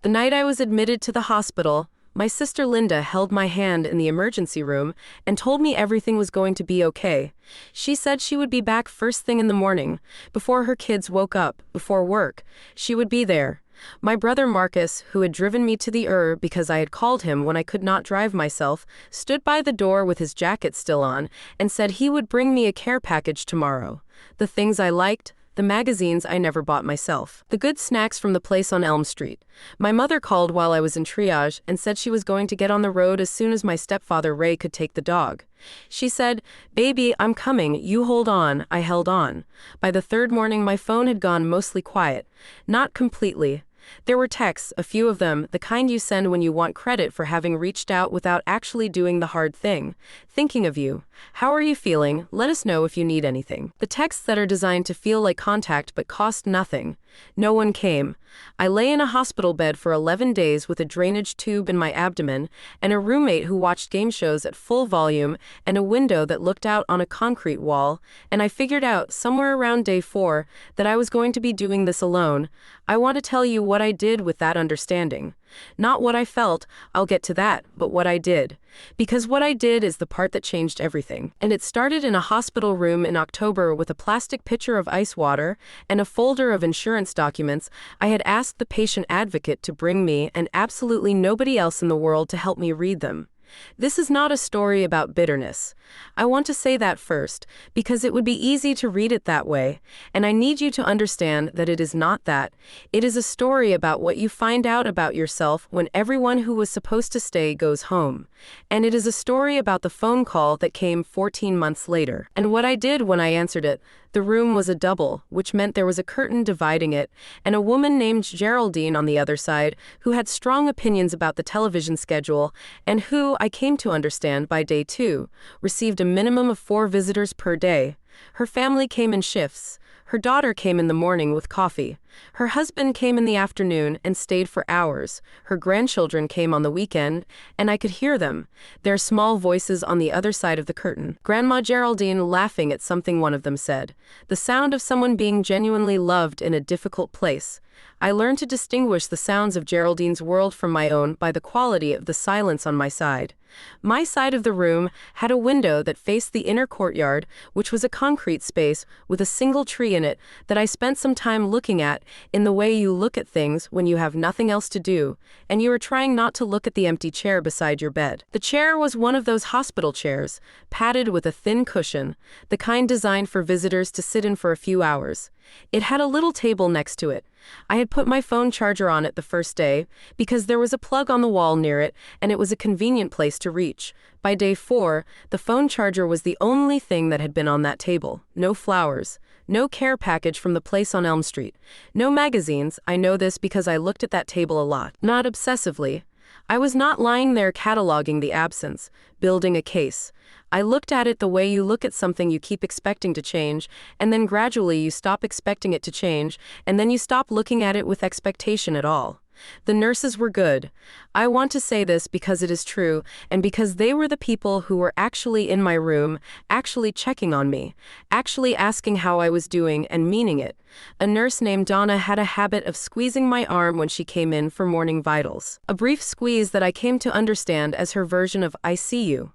The night I was admitted to the hospital, my sister Linda held my hand in the emergency room and told me everything was going to be okay. She said she would be back first thing in the morning, before her kids woke up, before work. She would be there. My brother Marcus, who had driven me to the because I had called him when I could not drive myself, stood by the door with his jacket still on and said he would bring me a care package tomorrow. The things I liked, the magazines I never bought myself, the good snacks from the place on Elm Street. My mother called while I was in triage and said she was going to get on the road as soon as my stepfather Ray could take the dog. She said, "Baby, I'm coming, you hold on." I held on. By the third morning my phone had gone mostly quiet. Not completely. There were texts, a few of them, the kind you send when you want credit for having reached out without actually doing the hard thing. Thinking of you. How are you feeling? Let us know if you need anything. The texts that are designed to feel like contact but cost nothing. No one came. I lay in a hospital bed for 11 days with a drainage tube in my abdomen, and a roommate who watched game shows at full volume, and a window that looked out on a concrete wall, and I figured out, somewhere around day 4, that I was going to be doing this alone. I want to tell you what I did with that understanding. Not what I felt, I'll get to that, but what I did. Because what I did is the part that changed everything. And it started in a hospital room in October with a plastic pitcher of ice water and a folder of insurance documents I had asked the patient advocate to bring me, and absolutely nobody else in the world to help me read them. This is not a story about bitterness. I want to say that first, because it would be easy to read it that way, and I need you to understand that it is not that. It is a story about what you find out about yourself when everyone who was supposed to stay goes home. And it is a story about the phone call that came 14 months later. And what I did when I answered it. The room was a double, which meant there was a curtain dividing it, and a woman named Geraldine on the other side, who had strong opinions about the television schedule, and who, I came to understand by day 2, received a minimum of 4 visitors per day. Her family came in shifts. Her daughter came in the morning with coffee. Her husband came in the afternoon and stayed for hours. Her grandchildren came on the weekend, and I could hear them, their small voices on the other side of the curtain. Grandma Geraldine laughing at something one of them said. The sound of someone being genuinely loved in a difficult place. I learned to distinguish the sounds of Geraldine's world from my own by the quality of the silence on my side. My side of the room had a window that faced the inner courtyard, which was a concrete space with a single tree in it that I spent some time looking at in the way you look at things when you have nothing else to do, and you are trying not to look at the empty chair beside your bed. The chair was one of those hospital chairs, padded with a thin cushion, the kind designed for visitors to sit in for a few hours. It had a little table next to it. I had put my phone charger on it the first day because there was a plug on the wall near it and it was a convenient place to reach. By day 4, the phone charger was the only thing that had been on that table. No flowers. No care package from the place on Elm Street. No magazines. I know this because I looked at that table a lot. Not obsessively. I was not lying there cataloging the absence, building a case. I looked at it the way you look at something you keep expecting to change, and then gradually you stop expecting it to change, and then you stop looking at it with expectation at all. The nurses were good. I want to say this because it is true, and because they were the people who were actually in my room, actually checking on me, actually asking how I was doing and meaning it. A nurse named Donna had a habit of squeezing my arm when she came in for morning vitals. A brief squeeze that I came to understand as her version of "I see you."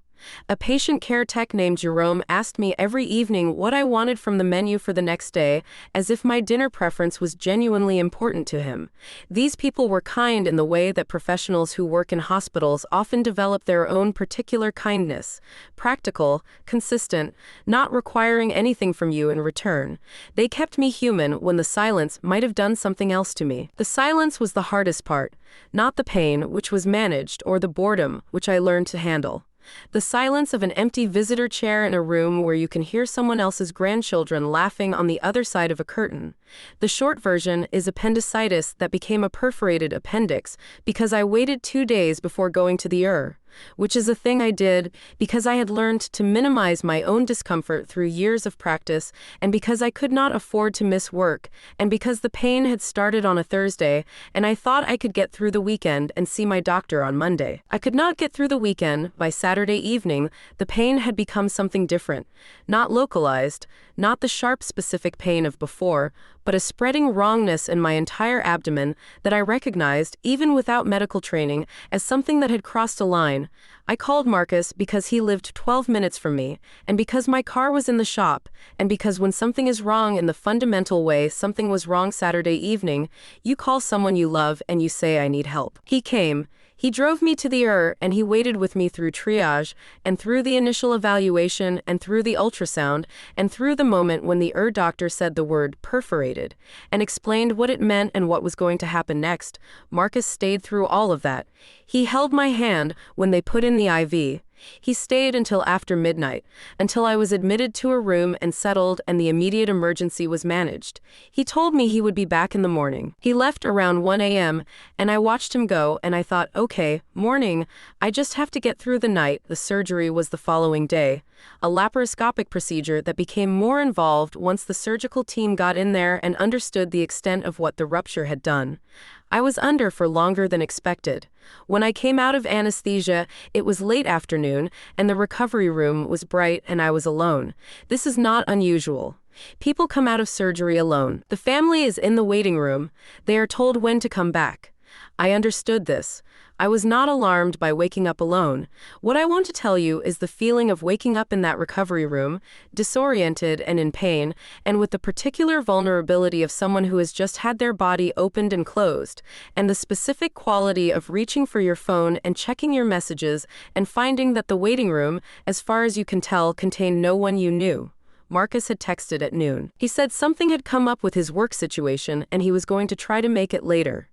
A patient care tech named Jerome asked me every evening what I wanted from the menu for the next day, as if my dinner preference was genuinely important to him. These people were kind in the way that professionals who work in hospitals often develop their own particular kindness. Practical, consistent, not requiring anything from you in return. They kept me human when the silence might have done something else to me. The silence was the hardest part, not the pain, which was managed, or the boredom, which I learned to handle. The silence of an empty visitor chair in a room where you can hear someone else's grandchildren laughing on the other side of a curtain. The short version is appendicitis that became a perforated appendix because I waited 2 days before going to the which is a thing I did because I had learned to minimize my own discomfort through years of practice, and because I could not afford to miss work, and because the pain had started on a Thursday, and I thought I could get through the weekend and see my doctor on Monday. I could not get through the weekend. By Saturday evening, the pain had become something different, not localized, not the sharp specific pain of before, but a spreading wrongness in my entire abdomen that I recognized, even without medical training, as something that had crossed a line. I called Marcus because he lived 12 minutes from me, and because my car was in the shop, and because when something is wrong in the fundamental way something was wrong Saturday evening, you call someone you love and you say, "I need help." He came. He drove me to the and he waited with me through triage, and through the initial evaluation, and through the ultrasound, and through the moment when the doctor said the word perforated, and explained what it meant and what was going to happen next. Marcus stayed through all of that. He held my hand when they put in the IV. He stayed until after midnight, until I was admitted to a room and settled and the immediate emergency was managed. He told me he would be back in the morning. He left around 1 a.m., and I watched him go, and I thought, okay, morning, I just have to get through the night. The surgery was the following day, a laparoscopic procedure that became more involved once the surgical team got in there and understood the extent of what the rupture had done. I was under for longer than expected. When I came out of anesthesia, it was late afternoon, and the recovery room was bright and I was alone. This is not unusual. People come out of surgery alone. The family is in the waiting room. They are told when to come back. I understood this. I was not alarmed by waking up alone. What I want to tell you is the feeling of waking up in that recovery room, disoriented and in pain, and with the particular vulnerability of someone who has just had their body opened and closed, and the specific quality of reaching for your phone and checking your messages and finding that the waiting room, as far as you can tell, contained no one you knew. Marcus had texted at noon. He said something had come up with his work situation and he was going to try to make it later.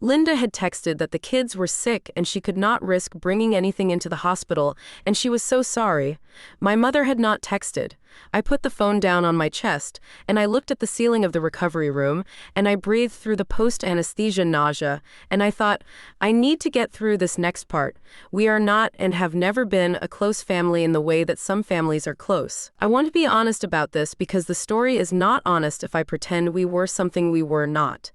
Linda had texted that the kids were sick and she could not risk bringing anything into the hospital, and she was so sorry. My mother had not texted. I put the phone down on my chest, and I looked at the ceiling of the recovery room, and I breathed through the post-anesthesia nausea, and I thought, I need to get through this next part. We are not and have never been a close family in the way that some families are close. I want to be honest about this because the story is not honest if I pretend we were something we were not.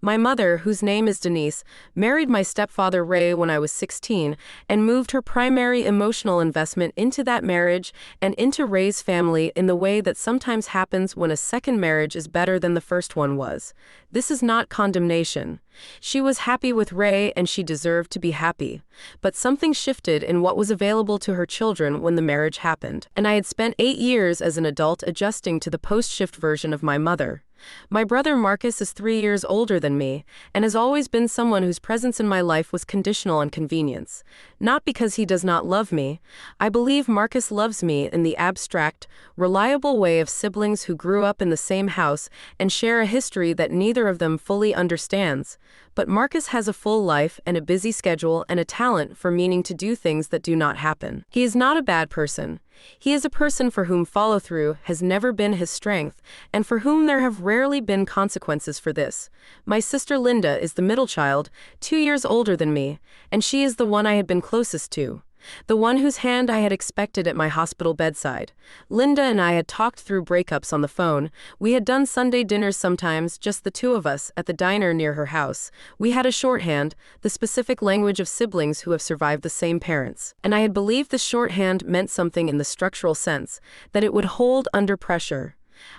My mother, whose name is Denise, married my stepfather Ray when I was 16 and moved her primary emotional investment into that marriage and into Ray's family in the way that sometimes happens when a second marriage is better than the first one was. This is not condemnation. She was happy with Ray and she deserved to be happy. But something shifted in what was available to her children when the marriage happened. And I had spent 8 years as an adult adjusting to the post-shift version of my mother. My brother Marcus is 3 years older than me, and has always been someone whose presence in my life was conditional on convenience. Not because he does not love me. I believe Marcus loves me in the abstract, reliable way of siblings who grew up in the same house and share a history that neither of them fully understands. But Marcus has a full life and a busy schedule and a talent for meaning to do things that do not happen. He is not a bad person. He is a person for whom follow-through has never been his strength, and for whom there have rarely been consequences for this. My sister Linda is the middle child, 2 years older than me, and she is the one I had been closest to. The one whose hand I had expected at my hospital bedside. Linda and I had talked through breakups on the phone. We had done Sunday dinners sometimes, just the two of us, at the diner near her house. We had a shorthand, the specific language of siblings who have survived the same parents. And I had believed the shorthand meant something in the structural sense, that it would hold under pressure.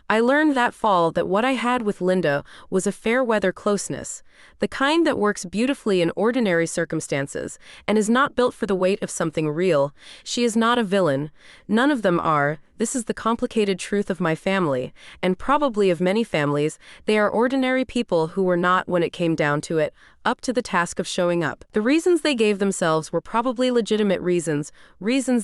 I learned that fall that what I had with Linda was a fair-weather closeness, the kind that works beautifully in ordinary circumstances and is not built for the weight of something real. She is not a villain. None of them are. This is the complicated truth of my family, and probably of many families. They are ordinary people who were not, when it came down to it, up to the task of showing up. The reasons they gave themselves were probably legitimate reasons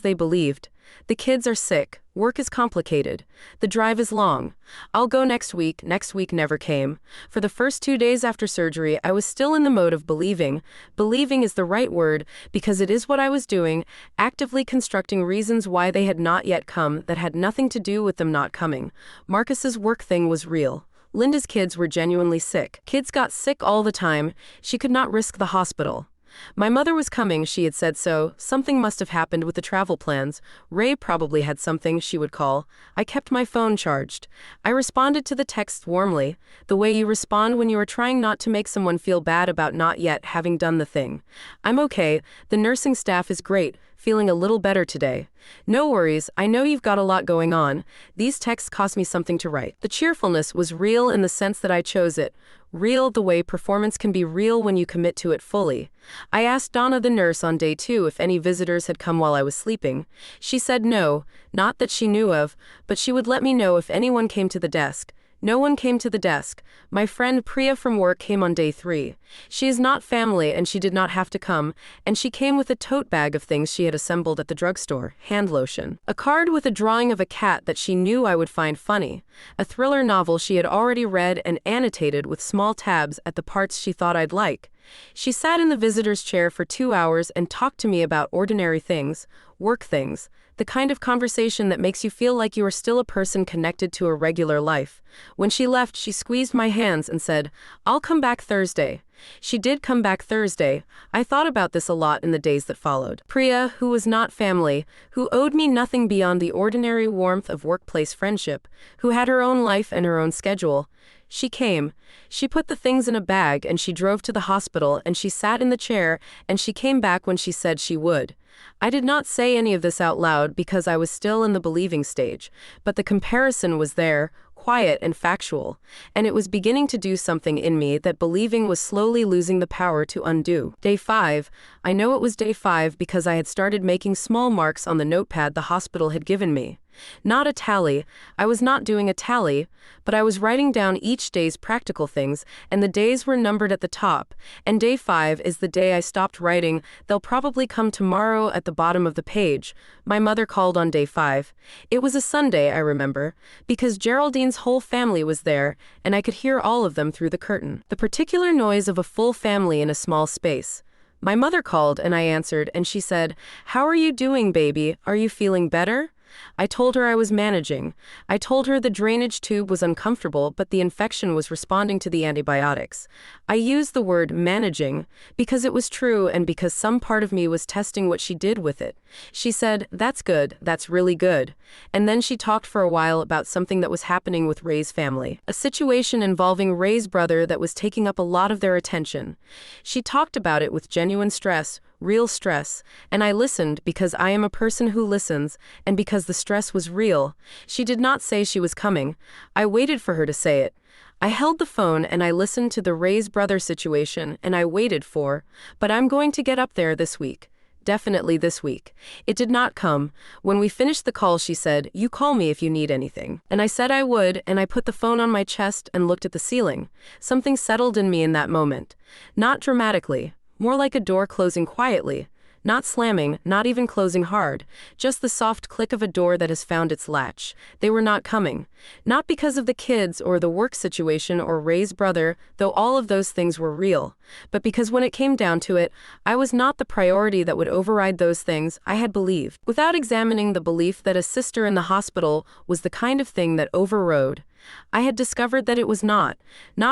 they believed. The kids are sick. Work is complicated. The drive is long. I'll go next week. Next week never came. For the first 2 days after surgery, I was still in the mode of believing. Believing is the right word, because it is what I was doing, actively constructing reasons why they had not yet come that had nothing to do with them not coming. Marcus's work thing was real. Linda's kids were genuinely sick. Kids got sick all the time. She could not risk the hospital. My mother was coming, she had said so. Something must have happened with the travel plans. Ray probably had something, she would call. I kept my phone charged. I responded to the texts warmly, the way you respond when you are trying not to make someone feel bad about not yet having done the thing. I'm okay. The nursing staff is great. feeling a little better today. No worries, I know you've got a lot going on. These texts cost me something to write. The cheerfulness was real in the sense that I chose it. Real the way performance can be real when you commit to it fully. I asked Donna the nurse on day 2 if any visitors had come while I was sleeping. She said no, not that she knew of, but she would let me know if anyone came to the desk. No one came to the desk. My friend Priya from work came on day 3. She is not family and she did not have to come, and she came with a tote bag of things she had assembled at the drugstore, hand lotion, a card with a drawing of a cat that she knew I would find funny, a thriller novel she had already read and annotated with small tabs at the parts she thought I'd like. She sat in the visitor's chair for 2 hours and talked to me about ordinary things, work things, the kind of conversation that makes you feel like you are still a person connected to a regular life. When she left, she squeezed my hands and said, "I'll come back Thursday." She did come back Thursday. I thought about this a lot in the days that followed. Priya, who was not family, who owed me nothing beyond the ordinary warmth of workplace friendship, who had her own life and her own schedule. She came. She put the things in a bag and she drove to the hospital and she sat in the chair and she came back when she said she would. I did not say any of this out loud because I was still in the believing stage, but the comparison was there, quiet and factual, and it was beginning to do something in me that believing was slowly losing the power to undo. Day 5. I know it was day 5 because I had started making small marks on the notepad the hospital had given me. Not a tally. I was not doing a tally, but I was writing down each day's practical things, and the days were numbered at the top, and day 5 is the day I stopped writing. They'll probably come tomorrow at the bottom of the page. My mother called on day 5. It was a Sunday, I remember, because Geraldine's whole family was there, and I could hear all of them through the curtain. The particular noise of a full family in a small space. My mother called, and I answered, and she said, "How are you doing, baby? Are you feeling better?" I told her I was managing. I told her the drainage tube was uncomfortable, but the infection was responding to the antibiotics. I used the word managing because it was true and because some part of me was testing what she did with it. She said, "That's good, that's really good." And then she talked for a while about something that was happening with Ray's family, a situation involving Ray's brother that was taking up a lot of their attention. She talked about it with genuine stress, real stress, and I listened because I am a person who listens, and because the stress was real. She did not say she was coming. I waited for her to say it. I held the phone and I listened to the Ray's brother situation, and I waited for, "But I'm going to get up there this week. Definitely this week." It did not come. When we finished the call, she said, "You call me if you need anything." And I said I would, and I put the phone on my chest and looked at the ceiling. Something settled in me in that moment. Not dramatically. More like a door closing quietly, not slamming, not even closing hard, just the soft click of a door that has found its latch. They were not coming. Not because of the kids or the work situation or Ray's brother, though all of those things were real, but because when it came down to it, I was not the priority that would override those things I had believed. Without examining the belief that a sister in the hospital was the kind of thing that overrode, I had discovered that it was not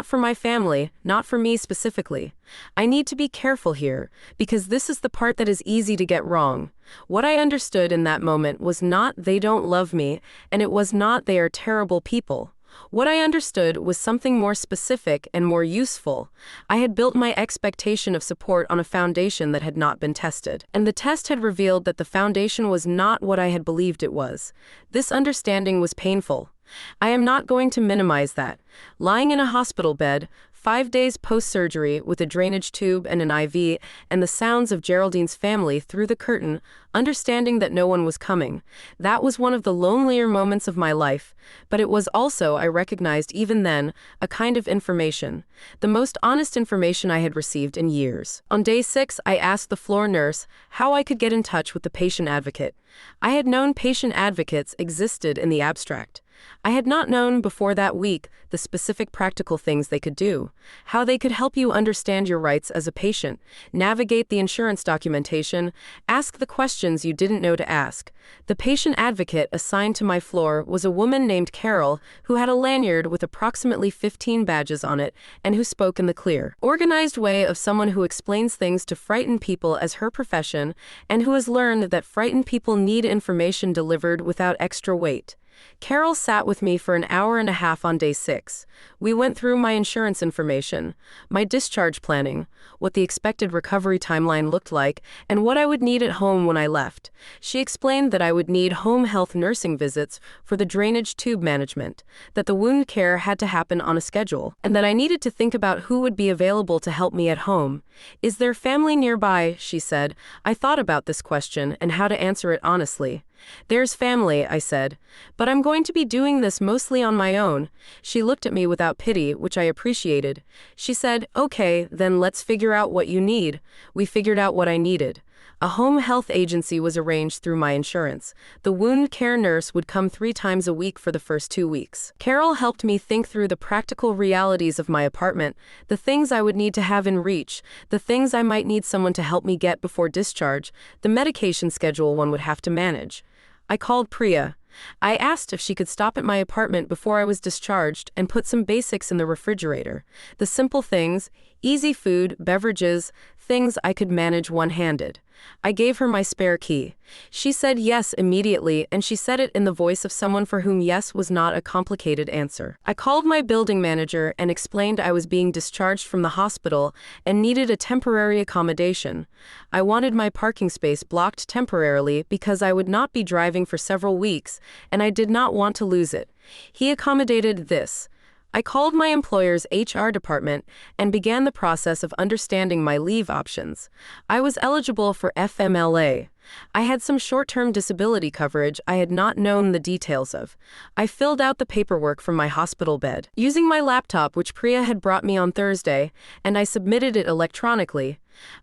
for my family, not for me specifically. I need to be careful here, because this is the part that is easy to get wrong. What I understood in that moment was not "they don't love me," and it was not "they are terrible people." What I understood was something more specific and more useful. I had built my expectation of support on a foundation that had not been tested, and the test had revealed that the foundation was not what I had believed it was. This understanding was painful. I am not going to minimize that. Lying in a hospital bed, 5 days post-surgery with a drainage tube and an IV, and the sounds of Geraldine's family through the curtain, understanding that no one was coming. That was one of the lonelier moments of my life, but it was also, I recognized even then, a kind of information. The most honest information I had received in years. On day 6, I asked the floor nurse how I could get in touch with the patient advocate. I had known patient advocates existed in the abstract. I had not known before that week the specific practical things they could do, how they could help you understand your rights as a patient, navigate the insurance documentation, ask the questions you didn't know to ask. The patient advocate assigned to my floor was a woman named Carol who had a lanyard with approximately 15 badges on it and who spoke in the clear, organized way of someone who explains things to frightened people as her profession and who has learned that frightened people need information delivered without extra weight. Carol sat with me for an hour and a half on day 6. We went through my insurance information, my discharge planning, what the expected recovery timeline looked like, and what I would need at home when I left. She explained that I would need home health nursing visits for the drainage tube management, that the wound care had to happen on a schedule, and that I needed to think about who would be available to help me at home. Is there family nearby? She said. I thought about this question and how to answer it honestly. There's family, I said, but I'm going to be doing this mostly on my own. She looked at me without pity, which I appreciated. She said, okay, then let's figure out what you need. We figured out what I needed. A home health agency was arranged through my insurance. The wound care nurse would come 3 times a week for the first 2 weeks. Carol helped me think through the practical realities of my apartment, the things I would need to have in reach, the things I might need someone to help me get before discharge, the medication schedule one would have to manage. I called Priya. I asked if she could stop at my apartment before I was discharged and put some basics in the refrigerator. The simple things, easy food, beverages, things I could manage one-handed. I gave her my spare key. She said yes immediately, and she said it in the voice of someone for whom yes was not a complicated answer. I called my building manager and explained I was being discharged from the hospital and needed a temporary accommodation. I wanted my parking space blocked temporarily because I would not be driving for several weeks, and I did not want to lose it. He accommodated this. I called my employer's HR department and began the process of understanding my leave options. I was eligible for FMLA. I had some short-term disability coverage I had not known the details of. I filled out the paperwork from my hospital bed, using my laptop which Priya had brought me on Thursday, and I submitted it electronically.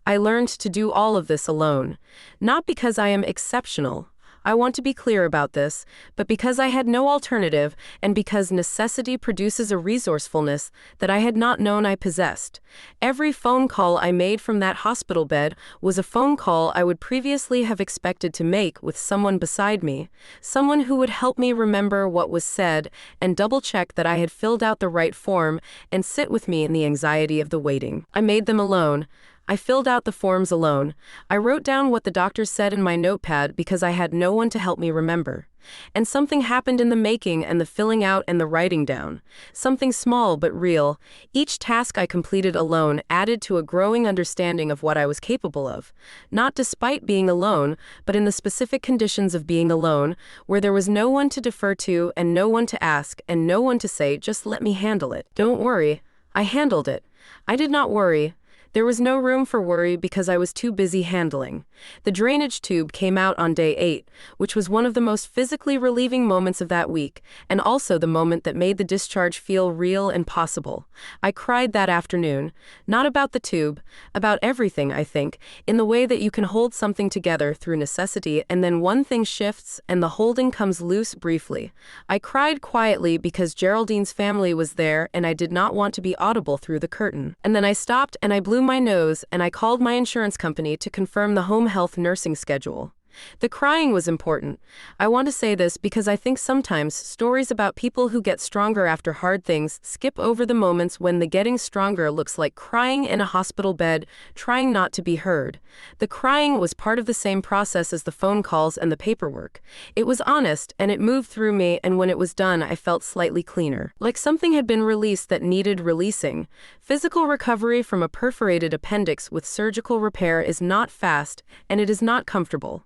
I learned to do all of this alone. Not because I am exceptional. I want to be clear about this, but because I had no alternative and because necessity produces a resourcefulness that I had not known I possessed. Every phone call I made from that hospital bed was a phone call I would previously have expected to make with someone beside me, someone who would help me remember what was said and double-check that I had filled out the right form and sit with me in the anxiety of the waiting. I made them alone. I filled out the forms alone. I wrote down what the doctor said in my notepad because I had no one to help me remember. And something happened in the making and the filling out and the writing down. Something small but real. Each task I completed alone added to a growing understanding of what I was capable of. Not despite being alone, but in the specific conditions of being alone, where there was no one to defer to and no one to ask and no one to say, just let me handle it. Don't worry. I handled it. I did not worry. There was no room for worry because I was too busy handling. The drainage tube came out on day 8, which was one of the most physically relieving moments of that week, and also the moment that made the discharge feel real and possible. I cried that afternoon, not about the tube, about everything, I think, in the way that you can hold something together through necessity and then one thing shifts and the holding comes loose briefly. I cried quietly because Geraldine's family was there and I did not want to be audible through the curtain. And then I stopped and I blew my nose and I called my insurance company to confirm the home health nursing schedule. The crying was important. I want to say this because I think sometimes stories about people who get stronger after hard things skip over the moments when the getting stronger looks like crying in a hospital bed, trying not to be heard. The crying was part of the same process as the phone calls and the paperwork. It was honest and it moved through me, and when it was done I felt slightly cleaner. Like something had been released that needed releasing. Physical recovery from a perforated appendix with surgical repair is not fast and it is not comfortable.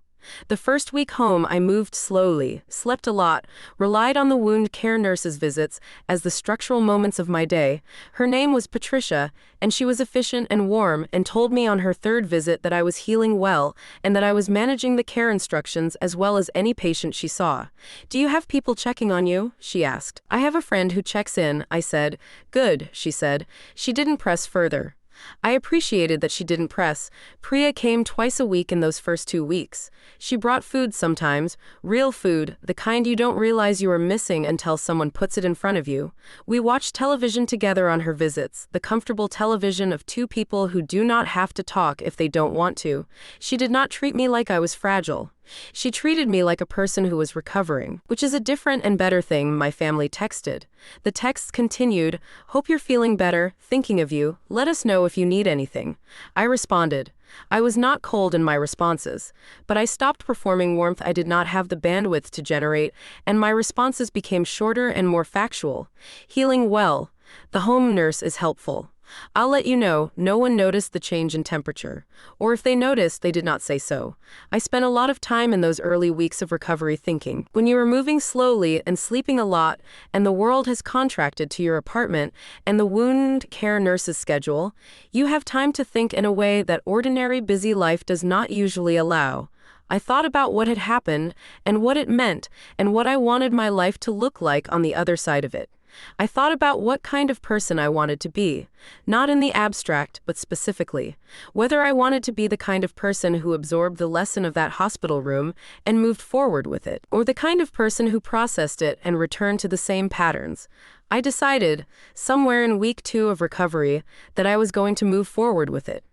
The first week home I moved slowly, slept a lot, relied on the wound care nurse's visits as the structural moments of my day. Her name was Patricia, and she was efficient and warm and told me on her 3rd visit that I was healing well and that I was managing the care instructions as well as any patient she saw. "Do you have people checking on you?" she asked. "I have a friend who checks in," I said. "Good," she said. She didn't press further. I appreciated that she didn't press. Priya came twice a week in those first 2 weeks. She brought food sometimes, real food, the kind you don't realize you are missing until someone puts it in front of you. We watched television together on her visits, the comfortable television of 2 people who do not have to talk if they don't want to. She did not treat me like I was fragile. She treated me like a person who was recovering, which is a different and better thing, my family texted. The texts continued, "Hope you're feeling better, thinking of you, let us know if you need anything." I responded. I was not cold in my responses, but I stopped performing warmth I did not have the bandwidth to generate, and my responses became shorter and more factual. "Healing well. The home nurse is helpful. I'll let you know, no one noticed the change in temperature. Or if they noticed, they did not say so." I spent a lot of time in those early weeks of recovery thinking. When you are moving slowly and sleeping a lot, and the world has contracted to your apartment and the wound care nurse's schedule, you have time to think in a way that ordinary busy life does not usually allow. I thought about what had happened and what it meant and what I wanted my life to look like on the other side of it. I thought about what kind of person I wanted to be, not in the abstract, but specifically. Whether I wanted to be the kind of person who absorbed the lesson of that hospital room and moved forward with it, or the kind of person who processed it and returned to the same patterns. I decided, somewhere in week 2 of recovery, that I was going to move forward with it.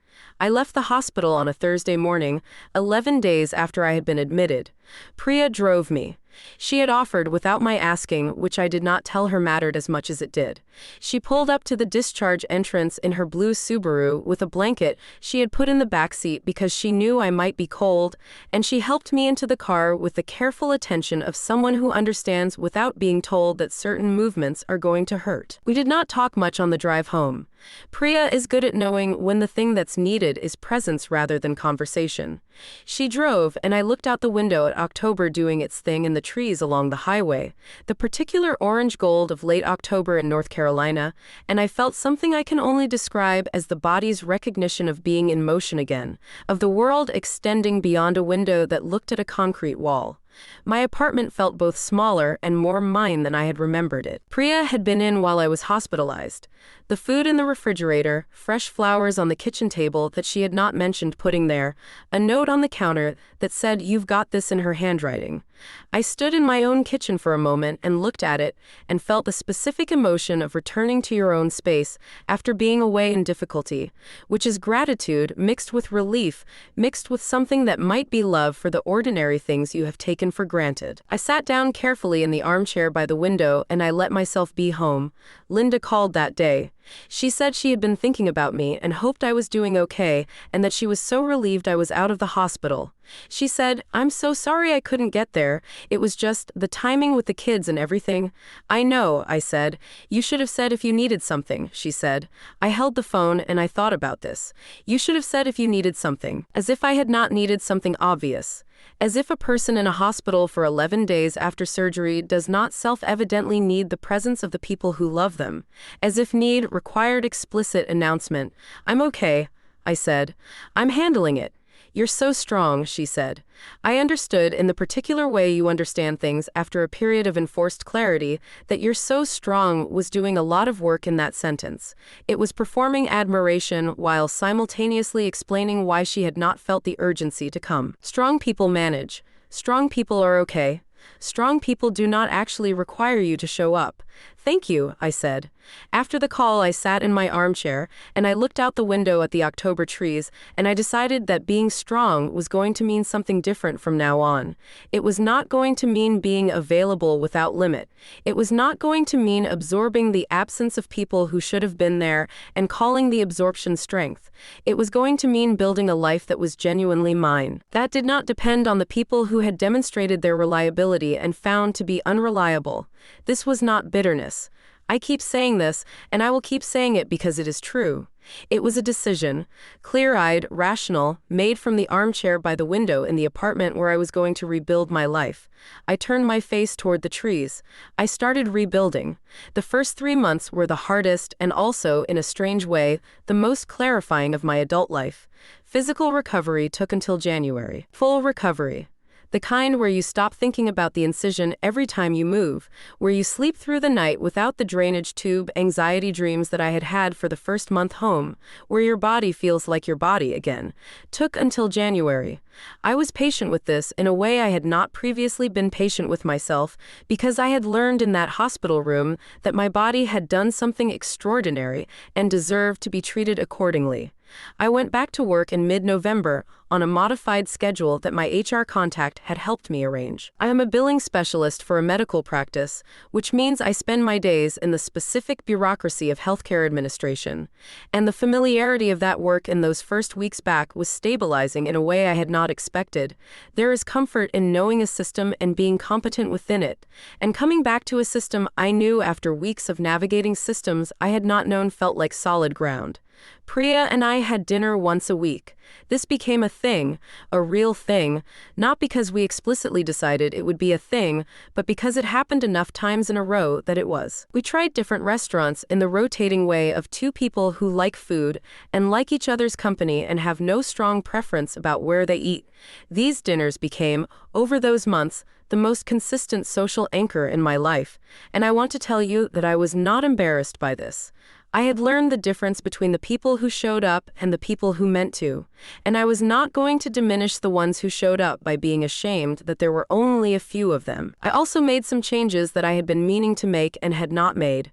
I left the hospital on a Thursday morning, 11 days after I had been admitted. Priya drove me. She had offered without my asking, which I did not tell her mattered as much as it did. She pulled up to the discharge entrance in her blue Subaru with a blanket she had put in the back seat because she knew I might be cold, and she helped me into the car with the careful attention of someone who understands without being told that certain movements are going to hurt. We did not talk much on the drive home. Priya is good at knowing when the thing that's needed is presence rather than conversation. She drove, and I looked out the window at October doing its thing in the trees along the highway, the particular orange gold of late October in North Carolina, and I felt something I can only describe as the body's recognition of being in motion again, of the world extending beyond a window that looked at a concrete wall. My apartment felt both smaller and more mine than I had remembered it. Priya had been in while I was hospitalized. The food in the refrigerator, fresh flowers on the kitchen table that she had not mentioned putting there, a note on the counter that said, "You've got this," in her handwriting. I stood in my own kitchen for a moment and looked at it and felt the specific emotion of returning to your own space after being away in difficulty, which is gratitude mixed with relief, mixed with something that might be love for the ordinary things you have taken for granted. I sat down carefully in the armchair by the window and I let myself be home. Linda called that day. She said she had been thinking about me and hoped I was doing okay and that she was so relieved I was out of the hospital. She said, "I'm so sorry I couldn't get there. It was just the timing with the kids and everything." "I know," I said. "You should have said if you needed something," she said. I held the phone and I thought about this. You should have said if you needed something, as if I had not needed something obvious. As if a person in a hospital for 11 days after surgery does not self-evidently need the presence of the people who love them. As if need required explicit announcement. "I'm okay," I said. "I'm handling it." "You're so strong," she said. I understood in the particular way you understand things after a period of enforced clarity that "you're so strong" was doing a lot of work in that sentence. It was performing admiration while simultaneously explaining why she had not felt the urgency to come. Strong people manage. Strong people are okay. Strong people do not actually require you to show up. "Thank you," I said. After the call, I sat in my armchair, and I looked out the window at the October trees, and I decided that being strong was going to mean something different from now on. It was not going to mean being available without limit. It was not going to mean absorbing the absence of people who should have been there and calling the absorption strength. It was going to mean building a life that was genuinely mine. That did not depend on the people who had demonstrated their reliability and found to be unreliable. This was not bitterness. I keep saying this, and I will keep saying it because it is true. It was a decision, clear-eyed, rational, made from the armchair by the window in the apartment where I was going to rebuild my life. I turned my face toward the trees. I started rebuilding. The first 3 months were the hardest and also, in a strange way, the most clarifying of my adult life. Physical recovery took until January. Full recovery. The kind where you stop thinking about the incision every time you move, where you sleep through the night without the drainage tube anxiety dreams that I had had for the first month home, where your body feels like your body again, took until January. I was patient with this in a way I had not previously been patient with myself, because I had learned in that hospital room that my body had done something extraordinary and deserved to be treated accordingly. I went back to work in mid-November on a modified schedule that my HR contact had helped me arrange. I am a billing specialist for a medical practice, which means I spend my days in the specific bureaucracy of healthcare administration. And the familiarity of that work in those first weeks back was stabilizing in a way I had not expected. There is comfort in knowing a system and being competent within it. And coming back to a system I knew after weeks of navigating systems I had not known felt like solid ground. Priya and I had dinner once a week. This became a thing, a real thing, not because we explicitly decided it would be a thing, but because it happened enough times in a row that it was. We tried different restaurants in the rotating way of two people who like food and like each other's company and have no strong preference about where they eat. These dinners became, over those months, the most consistent social anchor in my life, and I want to tell you that I was not embarrassed by this. I had learned the difference between the people who showed up and the people who meant to, and I was not going to diminish the ones who showed up by being ashamed that there were only a few of them. I also made some changes that I had been meaning to make and had not made.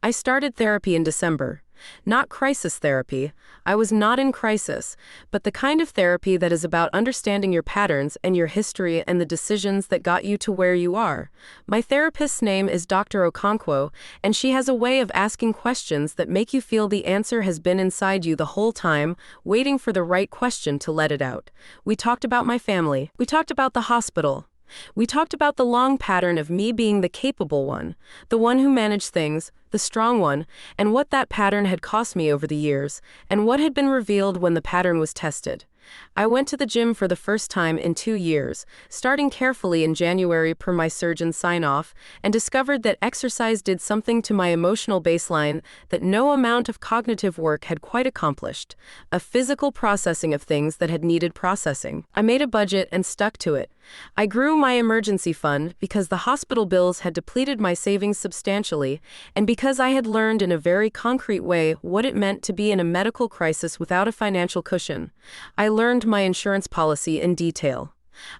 I started therapy in December. Not crisis therapy. I was not in crisis, but the kind of therapy that is about understanding your patterns and your history and the decisions that got you to where you are. My therapist's name is Dr. Okonkwo, and she has a way of asking questions that make you feel the answer has been inside you the whole time, waiting for the right question to let it out. We talked about my family. We talked about the hospital. We talked about the long pattern of me being the capable one, the one who managed things, the strong one, and what that pattern had cost me over the years, and what had been revealed when the pattern was tested. I went to the gym for the first time in 2 years, starting carefully in January per my surgeon's sign-off, and discovered that exercise did something to my emotional baseline that no amount of cognitive work had quite accomplished, a physical processing of things that had needed processing. I made a budget and stuck to it. I grew my emergency fund because the hospital bills had depleted my savings substantially, and because I had learned in a very concrete way what it meant to be in a medical crisis without a financial cushion. I learned my insurance policy in detail.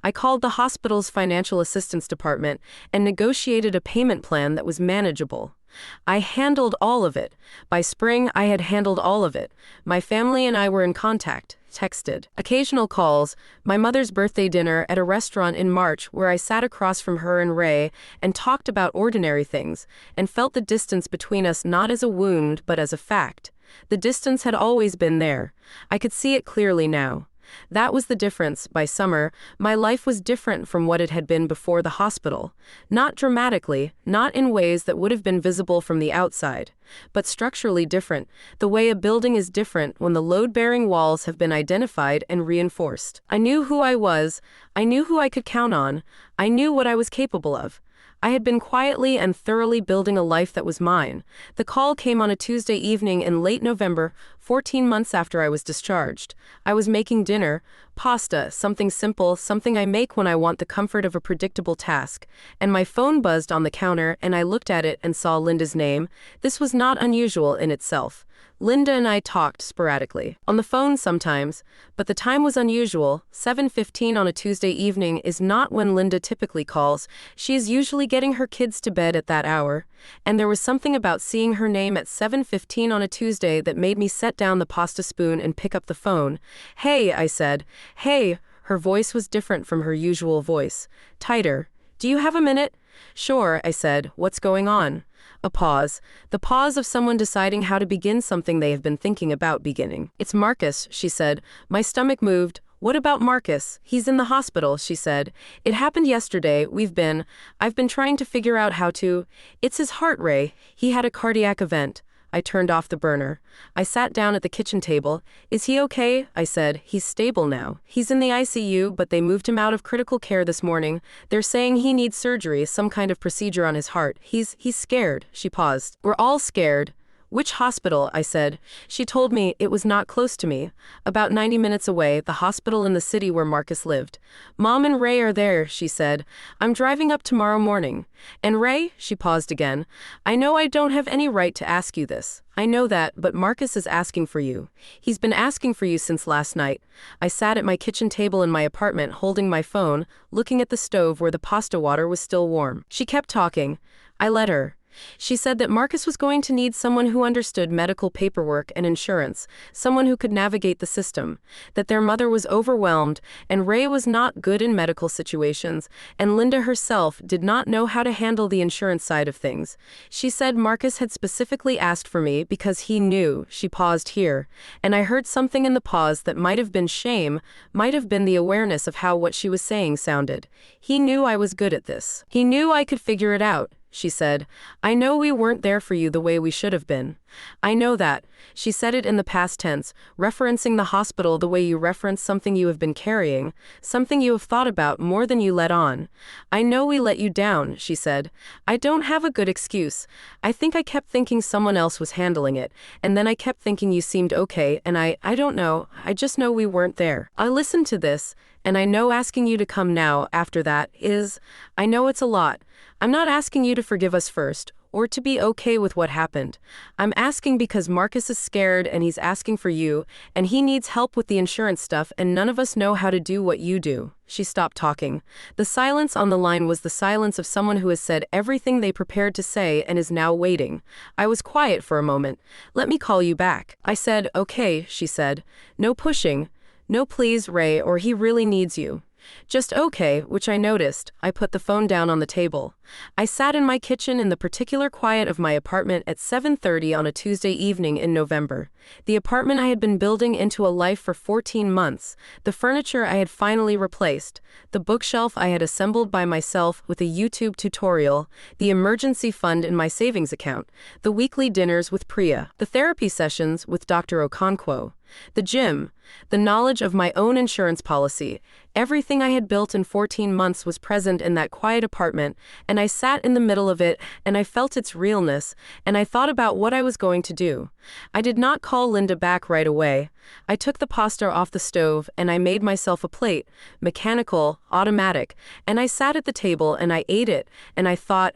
I called the hospital's financial assistance department and negotiated a payment plan that was manageable. I handled all of it. By spring, I had handled all of it. My family and I were in contact, texted. Occasional calls, my mother's birthday dinner at a restaurant in March where I sat across from her and Ray and talked about ordinary things and felt the distance between us not as a wound but as a fact. The distance had always been there. I could see it clearly now. That was the difference. By summer, my life was different from what it had been before the hospital. Not dramatically, not in ways that would have been visible from the outside, but structurally different, the way a building is different when the load-bearing walls have been identified and reinforced. I knew who I was. I knew who I could count on. I knew what I was capable of. I had been quietly and thoroughly building a life that was mine. The call came on a Tuesday evening in late November, 14 months after I was discharged. I was making dinner, pasta, something simple, something I make when I want the comfort of a predictable task, and my phone buzzed on the counter and I looked at it and saw Linda's name. This was not unusual in itself. Linda and I talked sporadically, on the phone sometimes, but the time was unusual. 7:15 on a Tuesday evening is not when Linda typically calls. She is usually getting her kids to bed at that hour, and there was something about seeing her name at 7:15 on a Tuesday that made me set down the pasta spoon and pick up the phone. "Hey," I said. "Hey." Her voice was different from her usual voice, tighter. "Do you have a minute?" "Sure," I said. "What's going on?" A pause. The pause of someone deciding how to begin something they have been thinking about beginning. "It's Marcus," she said. My stomach moved. "What about Marcus?" "He's in the hospital," she said. "It happened yesterday. I've been trying to figure out how to. It's his heart, Ray. He had a cardiac event." I turned off the burner. I sat down at the kitchen table. "Is he okay?" I said. "He's stable now. He's in the ICU, but they moved him out of critical care this morning. They're saying he needs surgery, some kind of procedure on his heart. He's scared." She paused. "We're all scared." "Which hospital?" I said. She told me it was not close to me. About 90 minutes away, the hospital in the city where Marcus lived. "Mom and Ray are there," she said. "I'm driving up tomorrow morning." "And Ray?" She paused again. "I know I don't have any right to ask you this. I know that, but Marcus is asking for you. He's been asking for you since last night." I sat at my kitchen table in my apartment holding my phone, looking at the stove where the pasta water was still warm. She kept talking. I let her. She said that Marcus was going to need someone who understood medical paperwork and insurance, someone who could navigate the system, that their mother was overwhelmed, and Ray was not good in medical situations, and Linda herself did not know how to handle the insurance side of things. She said Marcus had specifically asked for me because he knew. She paused here, and I heard something in the pause that might have been shame, might have been the awareness of how what she was saying sounded. He knew I was good at this. He knew I could figure it out. She said, I know we weren't there for you the way we should have been. I know that. She said it in the past tense, referencing the hospital the way you reference something you have been carrying, something you have thought about more than you let on. I know we let you down, she said. I don't have a good excuse. I think I kept thinking someone else was handling it, and then I kept thinking you seemed okay, and I don't know, I just know we weren't there. I listened to this, and I know asking you to come now after that I know it's a lot. I'm not asking you to forgive us first, or to be okay with what happened. I'm asking because Marcus is scared and he's asking for you, and he needs help with the insurance stuff, and none of us know how to do what you do. She stopped talking. The silence on the line was the silence of someone who has said everything they prepared to say and is now waiting. I was quiet for a moment. Let me call you back. I said, okay, she said. No pushing. No please, Ray, or he really needs you. Just okay, which I noticed. I put the phone down on the table. I sat in my kitchen in the particular quiet of my apartment at 7:30 on a Tuesday evening in November. The apartment I had been building into a life for 14 months, the furniture I had finally replaced, the bookshelf I had assembled by myself with a YouTube tutorial, the emergency fund in my savings account, the weekly dinners with Priya, the therapy sessions with Dr. Okonkwo, the gym, the knowledge of my own insurance policy. Everything I had built in 14 months was present in that quiet apartment, and I sat in the middle of it, and I felt its realness, and I thought about what I was going to do. I did not call Linda back right away. I took the pasta off the stove, and I made myself a plate, mechanical, automatic, and I sat at the table and I ate it, and I thought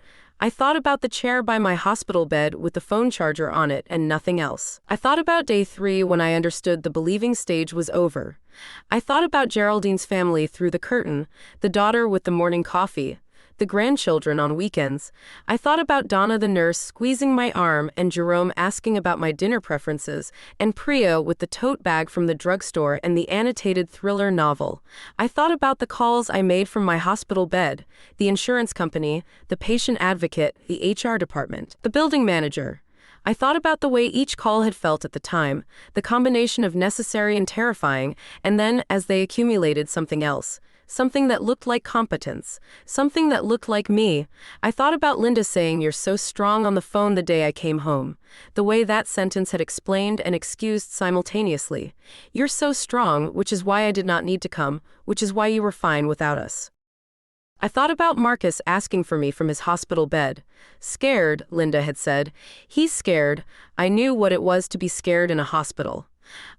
about the chair by my hospital bed with the phone charger on it and nothing else. I thought about day 3 when I understood the believing stage was over. I thought about Geraldine's family through the curtain, the daughter with the morning coffee, the grandchildren on weekends. I thought about Donna the nurse squeezing my arm and Jerome asking about my dinner preferences, and Priya with the tote bag from the drugstore and the annotated thriller novel. I thought about the calls I made from my hospital bed, the insurance company, the patient advocate, the HR department, the building manager. I thought about the way each call had felt at the time, the combination of necessary and terrifying, and then, as they accumulated, something else. Something that looked like competence. Something that looked like me. I thought about Linda saying, "You're so strong" on the phone the day I came home. The way that sentence had explained and excused simultaneously. You're so strong, which is why I did not need to come, which is why you were fine without us. I thought about Marcus asking for me from his hospital bed. Scared, Linda had said. He's scared. I knew what it was to be scared in a hospital.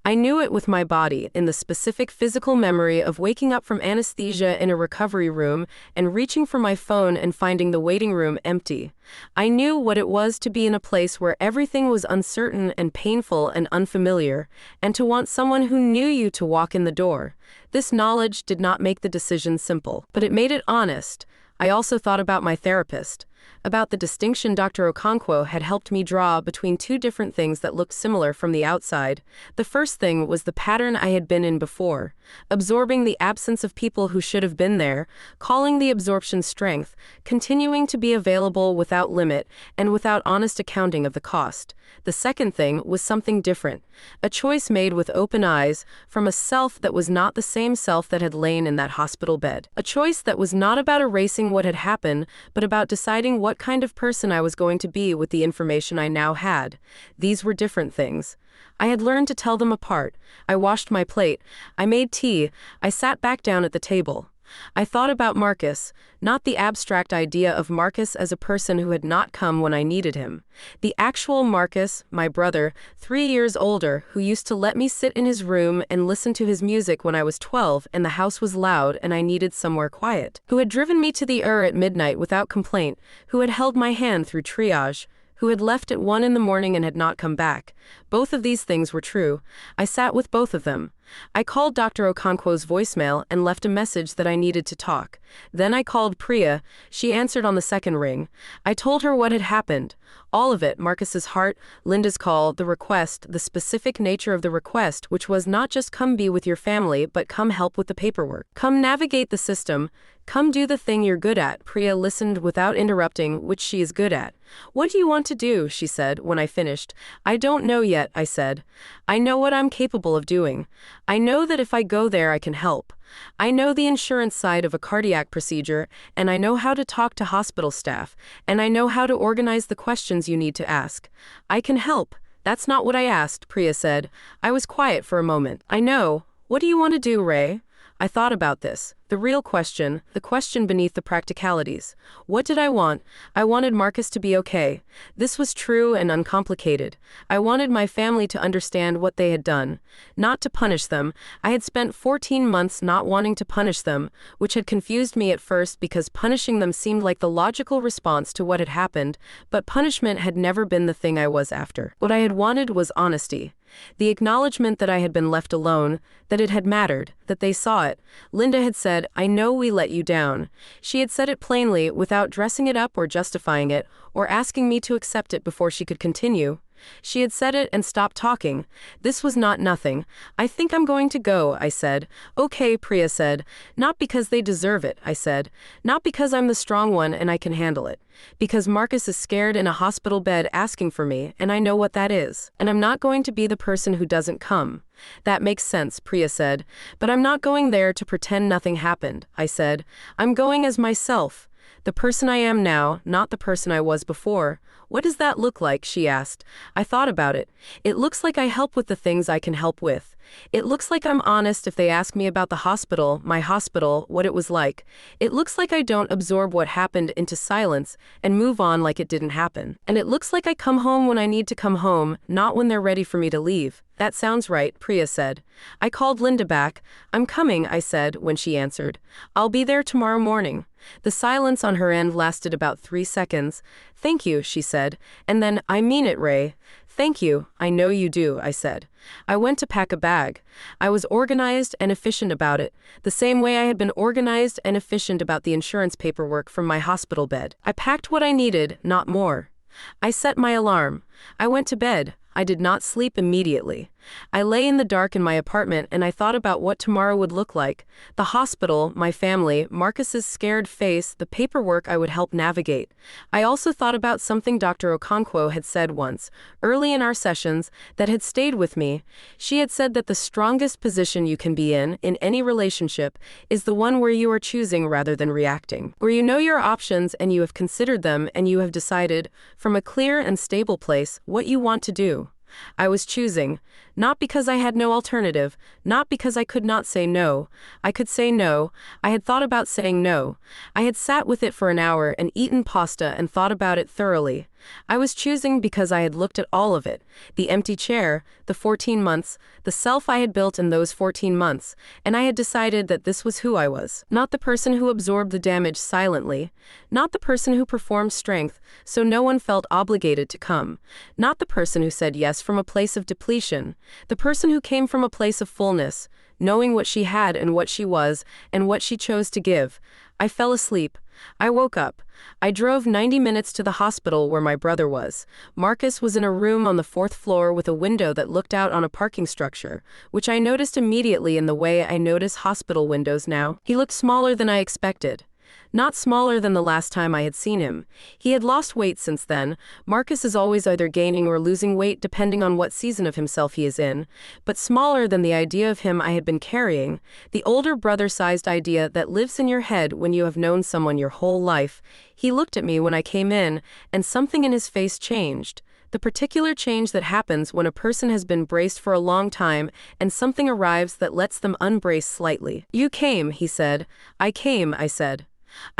I knew it with my body, in the specific physical memory of waking up from anesthesia in a recovery room and reaching for my phone and finding the waiting room empty. I knew what it was to be in a place where everything was uncertain and painful and unfamiliar, and to want someone who knew you to walk in the door. This knowledge did not make the decision simple, but it made it honest. I also thought about my therapist, about the distinction Dr. Okonkwo had helped me draw between two different things that looked similar from the outside. The first thing was the pattern I had been in before, absorbing the absence of people who should have been there, calling the absorption strength, continuing to be available without limit and without honest accounting of the cost. The second thing was something different, a choice made with open eyes from a self that was not the same self that had lain in that hospital bed. A choice that was not about erasing what had happened, but about deciding what kind of person I was going to be with the information I now had. These were different things. I had learned to tell them apart. I washed my plate. I made tea. I sat back down at the table. I thought about Marcus, not the abstract idea of Marcus as a person who had not come when I needed him. The actual Marcus, my brother, 3 years older, who used to let me sit in his room and listen to his music when I was 12 and the house was loud and I needed somewhere quiet. Who had driven me to the at midnight without complaint, who had held my hand through triage, who had left at 1 in the morning and had not come back. Both of these things were true. I sat with both of them. I called Dr. Okonkwo's voicemail and left a message that I needed to talk. Then I called Priya. She answered on the second ring. I told her what had happened. All of it, Marcus's heart, Linda's call, the request, the specific nature of the request, which was not just come be with your family, but come help with the paperwork. Come navigate the system. Come do the thing you're good at. Priya listened without interrupting, which she is good at. What do you want to do? She said when I finished. I don't know yet, I said. I know what I'm capable of doing. I know that if I go there, I can help. I know the insurance side of a cardiac procedure, and I know how to talk to hospital staff, and I know how to organize the questions you need to ask. I can help. That's not what I asked, Priya said. I was quiet for a moment. I know. What do you want to do, Ray? I thought about this. The real question, the question beneath the practicalities. What did I want? I wanted Marcus to be okay. This was true and uncomplicated. I wanted my family to understand what they had done. Not to punish them. I had spent 14 months not wanting to punish them, which had confused me at first because punishing them seemed like the logical response to what had happened, but punishment had never been the thing I was after. What I had wanted was honesty. The acknowledgement that I had been left alone, that it had mattered, that they saw it. Linda had said, I know we let you down. She had said it plainly, without dressing it up or justifying it, or asking me to accept it before she could continue. She had said it and stopped talking. This was not nothing. I think I'm going to go, I said. Okay, Priya said. Not because they deserve it, I said. Not because I'm the strong one and I can handle it. Because Marcus is scared in a hospital bed asking for me, and I know what that is. And I'm not going to be the person who doesn't come. That makes sense, Priya said. But I'm not going there to pretend nothing happened, I said. I'm going as myself. The person I am now, not the person I was before. What does that look like? She asked. I thought about it. It looks like I help with the things I can help with. It looks like I'm honest if they ask me about the hospital, my hospital, what it was like. It looks like I don't absorb what happened into silence and move on like it didn't happen. And it looks like I come home when I need to come home, not when they're ready for me to leave. That sounds right, Priya said. I called Linda back. I'm coming, I said when she answered. I'll be there tomorrow morning. The silence on her end lasted about 3 seconds. Thank you, she said. And then, I mean it, Ray. Thank you, I know you do, I said. I went to pack a bag. I was organized and efficient about it, the same way I had been organized and efficient about the insurance paperwork from my hospital bed. I packed what I needed, not more. I set my alarm. I went to bed. I did not sleep immediately. I lay in the dark in my apartment and I thought about what tomorrow would look like. The hospital, my family, Marcus's scared face, the paperwork I would help navigate. I also thought about something Dr. Okonkwo had said once, early in our sessions, that had stayed with me. She had said that the strongest position you can be in any relationship, is the one where you are choosing rather than reacting. Where you know your options and you have considered them and you have decided, from a clear and stable place, what you want to do. I was choosing, not because I had no alternative, not because I could not say no. I could say no. I had thought about saying no. I had sat with it for an hour and eaten pasta and thought about it thoroughly. I was choosing because I had looked at all of it, the empty chair, the 14 months, the self I had built in those 14 months, and I had decided that this was who I was. Not the person who absorbed the damage silently, not the person who performed strength, so no one felt obligated to come, not the person who said yes from a place of depletion, the person who came from a place of fullness, knowing what she had and what she was, and what she chose to give. I fell asleep. I woke up. I drove 90 minutes to the hospital where my brother was. Marcus was in a room on the 4th floor with a window that looked out on a parking structure, which I noticed immediately in the way I notice hospital windows now. He looked smaller than I expected. Not smaller than the last time I had seen him. He had lost weight since then. Marcus is always either gaining or losing weight depending on what season of himself he is in, but smaller than the idea of him I had been carrying, the older brother-sized idea that lives in your head when you have known someone your whole life. He looked at me when I came in, and something in his face changed. The particular change that happens when a person has been braced for a long time and something arrives that lets them unbrace slightly. You came, he said. I came, I said.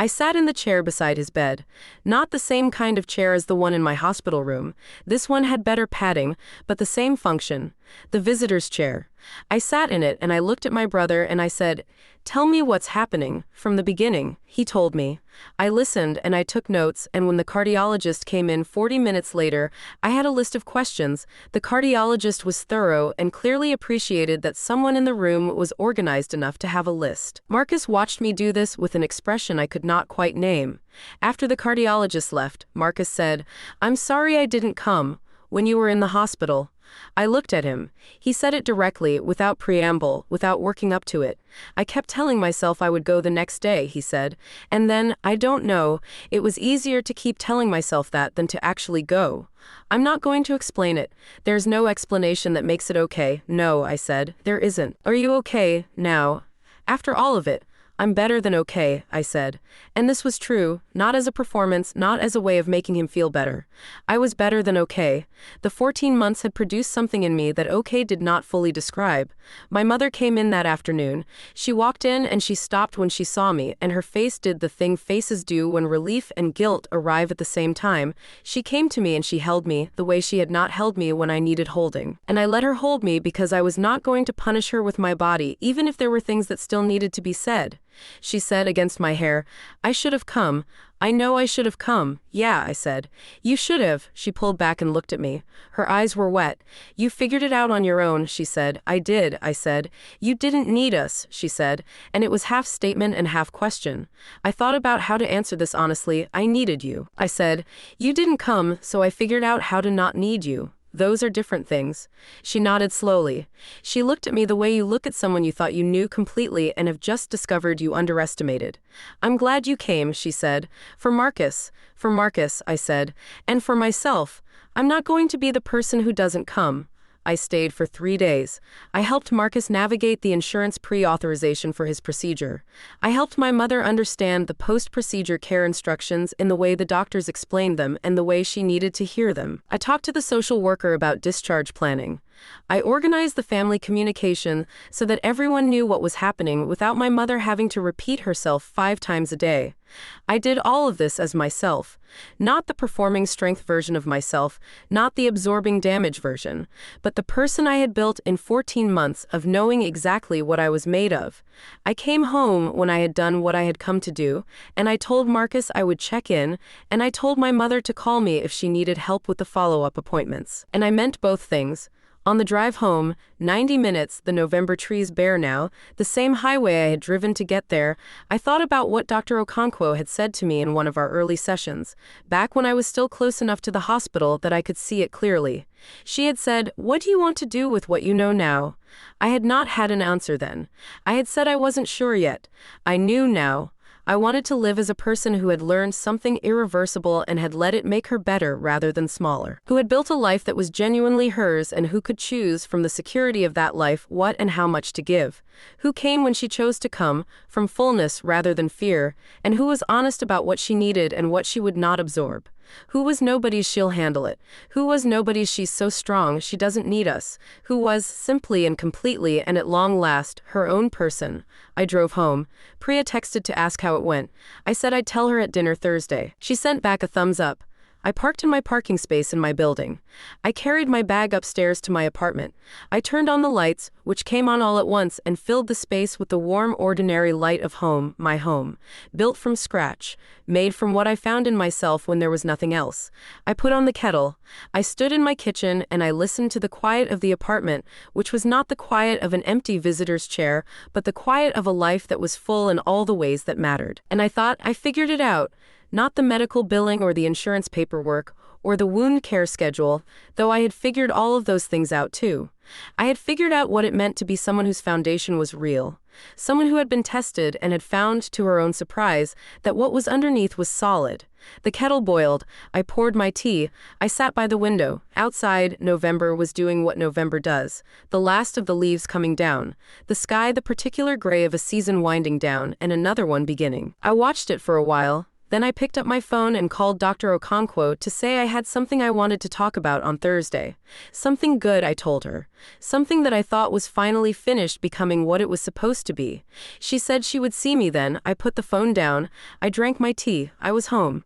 I sat in the chair beside his bed. Not the same kind of chair as the one in my hospital room. This one had better padding, but the same function. The visitor's chair. I sat in it and I looked at my brother and I said, "Tell me what's happening, from the beginning." He told me. I listened and I took notes, and when the cardiologist came in 40 minutes later, I had a list of questions. The cardiologist was thorough and clearly appreciated that someone in the room was organized enough to have a list. Marcus watched me do this with an expression I could not quite name. After the cardiologist left, Marcus said, "I'm sorry I didn't come when you were in the hospital." I looked at him. He said it directly, without preamble, without working up to it. "I kept telling myself I would go the next day," he said. "And then, I don't know, it was easier to keep telling myself that than to actually go. I'm not going to explain it. There's no explanation that makes it okay." "No," I said, "there isn't." "Are you okay now? After all of it?" "I'm better than okay," I said. And this was true, not as a performance, not as a way of making him feel better. I was better than okay. The 14 months had produced something in me that okay did not fully describe. My mother came in that afternoon. She walked in and she stopped when she saw me, and her face did the thing faces do when relief and guilt arrive at the same time. She came to me and she held me, the way she had not held me when I needed holding. And I let her hold me because I was not going to punish her with my body, even if there were things that still needed to be said. She said against my hair, "I should have come. I know I should have come." "Yeah," I said. "You should have." She pulled back and looked at me. Her eyes were wet. "You figured it out on your own," she said. "I did," I said. "You didn't need us," she said, and it was half statement and half question. I thought about how to answer this honestly. "I needed you," I said. "You didn't come, so I figured out how to not need you. Those are different things." She nodded slowly. She looked at me the way you look at someone you thought you knew completely and have just discovered you underestimated. "I'm glad you came," she said. For Marcus," I said, "and for myself. I'm not going to be the person who doesn't come." I stayed for 3 days. I helped Marcus navigate the insurance pre-authorization for his procedure. I helped my mother understand the post-procedure care instructions in the way the doctors explained them and the way she needed to hear them. I talked to the social worker about discharge planning. I organized the family communication so that everyone knew what was happening without my mother having to repeat herself 5 times a day. I did all of this as myself, not the performing strength version of myself, not the absorbing damage version, but the person I had built in 14 months of knowing exactly what I was made of. I came home when I had done what I had come to do, and I told Marcus I would check in, and I told my mother to call me if she needed help with the follow-up appointments. And I meant both things. On the drive home, 90 minutes, the November trees bare now, the same highway I had driven to get there, I thought about what Dr. Okonkwo had said to me in one of our early sessions, back when I was still close enough to the hospital that I could see it clearly. She had said, "What do you want to do with what you know now?" I had not had an answer then. I had said I wasn't sure yet. I knew now. I wanted to live as a person who had learned something irreversible and had let it make her better rather than smaller, who had built a life that was genuinely hers and who could choose from the security of that life what and how much to give, who came when she chose to come, from fullness rather than fear, and who was honest about what she needed and what she would not absorb. Who was nobody's "she'll handle it," who was nobody's "she's so strong she doesn't need us," who was, simply and completely and at long last, her own person. I drove home. Priya texted to ask how it went. I said I'd tell her at dinner Thursday. She sent back a thumbs up. I parked in my parking space in my building. I carried my bag upstairs to my apartment. I turned on the lights, which came on all at once and filled the space with the warm, ordinary light of home, my home, built from scratch, made from what I found in myself when there was nothing else. I put on the kettle. I stood in my kitchen and I listened to the quiet of the apartment, which was not the quiet of an empty visitor's chair, but the quiet of a life that was full in all the ways that mattered. And I thought, I figured it out. Not the medical billing or the insurance paperwork or the wound care schedule, though I had figured all of those things out too. I had figured out what it meant to be someone whose foundation was real, someone who had been tested and had found, to her own surprise, that what was underneath was solid. The kettle boiled. I poured my tea. I sat by the window. Outside, November was doing what November does, the last of the leaves coming down, the sky the particular gray of a season winding down, and another one beginning. I watched it for a while. Then I picked up my phone and called Dr. Okonkwo to say I had something I wanted to talk about on Thursday. Something good, I told her. Something that I thought was finally finished becoming what it was supposed to be. She said she would see me then. I put the phone down. I drank my tea. I was home.